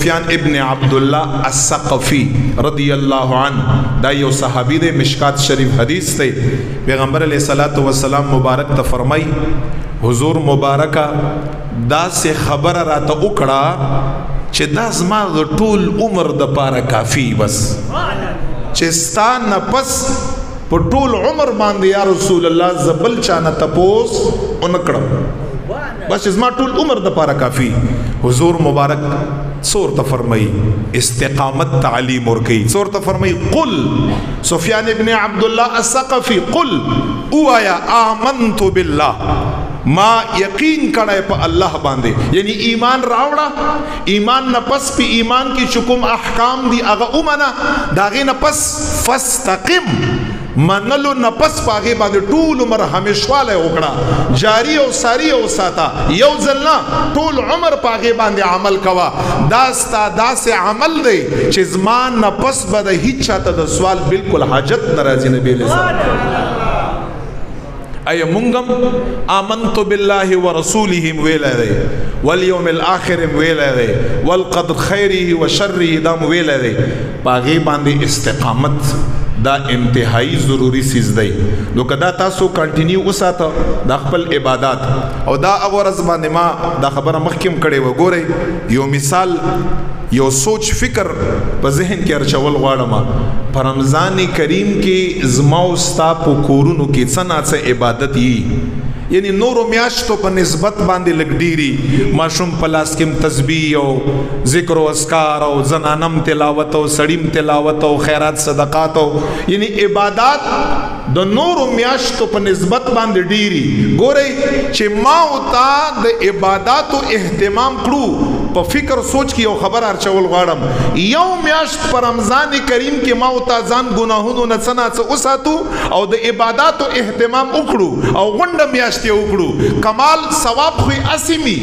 سفیان ابن عبداللہ الثقفی رضی اللہ عنہ دا یو صحابی دے مشکات شریف حدیث تے پیغمبر علیہ الصلوۃ والسلام مبارک تا فرمائی حضور مبارکہ دا سے خبر راتا اکڑا چه دا زما دا طول عمر دا پارا کافی بس چه ستا نپس پر طول عمر باندے یا رسول اللہ زبل چانا تپوس انکڑا بس ازما طول عمر دا پارا کافی حضور مبارک سور تا فرمائی استقامت تعلیم ورکی سور تا فرمائی قل سفیان ابن عبداللہ الثقفی قل او آیا آمنت باللہ ما یقین کڑے پا اللہ باندے یعنی ایمان راوڑا ایمان نپس پی ایمان کی چکم احکام دی اغا امنا داغی نپس فاستقم منلو نپس پاگے باندے طول عمر ہمیشوالے اکڑا جاری او ساری او ساتا یو ذلنا طول عمر پاگے باندے عمل کوا داستا دا سے عمل دے چیزمان نپس باندے ہی چاہتا دا سوال بالکل حاجت نرازی نبی علیہ السلام اے منگم آمنت باللہ ورسولہ ویلے دے والیوم الاخر ویلے دے والقدر خیرہ وشرہ دام ویلے دے پاگے باندے استقامت دا انتہائی ضروری سیز دی نو کدا تاسو کنٹینیو اساتا دا خپل عبادات او دا اغورز باندې ما دا خبر مخکم کړي و ګوره یو مثال یو سوچ فکر په ذهن کې ارچول غواړم په رمضان کریم کې زما او ستا په کورونو کې څه ناڅه عبادت یي یعنی نورو میاشتو په نسبت باندې لږ ډیری ماشوم په لاس کې تسبیح او ذکر او اذکار او زنانم تلاوت او سړیم تلاوت او خیرات صدقات او یعنی عبادات د نورو میاشتو په نسبت باندې ډیری ګورئ چې ما او تا د عبادتو اهتمام کړو په فکر سوچ کې یو خبر ارچول غواړم یو میاشت پر رمضان کریم کې ما او تا ځان ګناهونو نه څه وساتو او د عبادتو اهتمام وکړو او غونډه میاشت وکړو کمال ثواب خو اسمی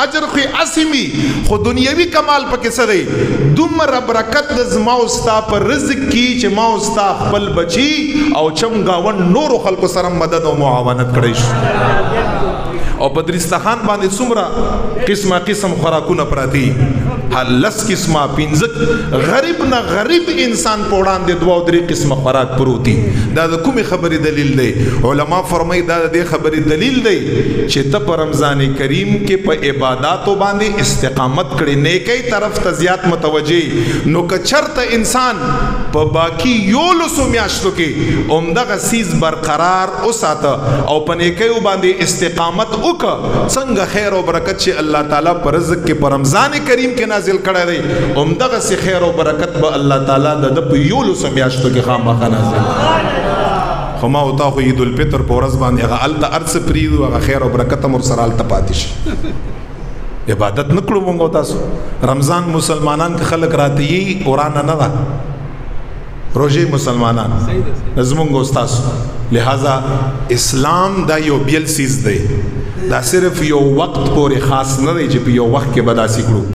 اجر خو اسمی خو دنیوي کمال پکې څه دی دومره برکت د زما او ستا پر رزق کې چې ما او ستا خپل بچي او چم گاون نورو خلکو سره مدد او معاونت کړی شو او په درستخان باندې څومره قسمه قسم خوراکونه پراتی لس قسمه پنځه غریب نه غریب انسان په وړاندې دوه او درې قسمه خوراک پروتي دا د کومې خبرې دلیل دی علما فرمایي دا د دې خبرې دلیل دی چې ته په رمضان کریم کې په عباداتو باندې استقامت کړې نیکی طرف ته زیات متوجه نو که چرته انسان په باقی یولسو میاشتو کې عمدغه سیز برقرار وساته او په نیکیو باندې استقامت وکړه څنګه خیر او برکت چې الله تعالی په رزق کې په رمضان کریم کې نازل کړی دی عمدغه سي خیر او برکت به الله تعالی د په یولسو میاشتو کې خامخا نازل خو ما او تا خو عید الفطر په ورځ باندې هغه الته ارڅ پریدو هغه خیر او برکت هم ورسره الته پاتې شي عبادت نه کړو موږ تاسو رمضان مسلمانان کې خلک راته یي قرآن نه ده روزه مسلمانان زمونږ استاد لہذا اسلام دا یو بیل سیز دی دا صرف یو وقت پورې خاص نه دی چې په یو وخت کې بداسي کړو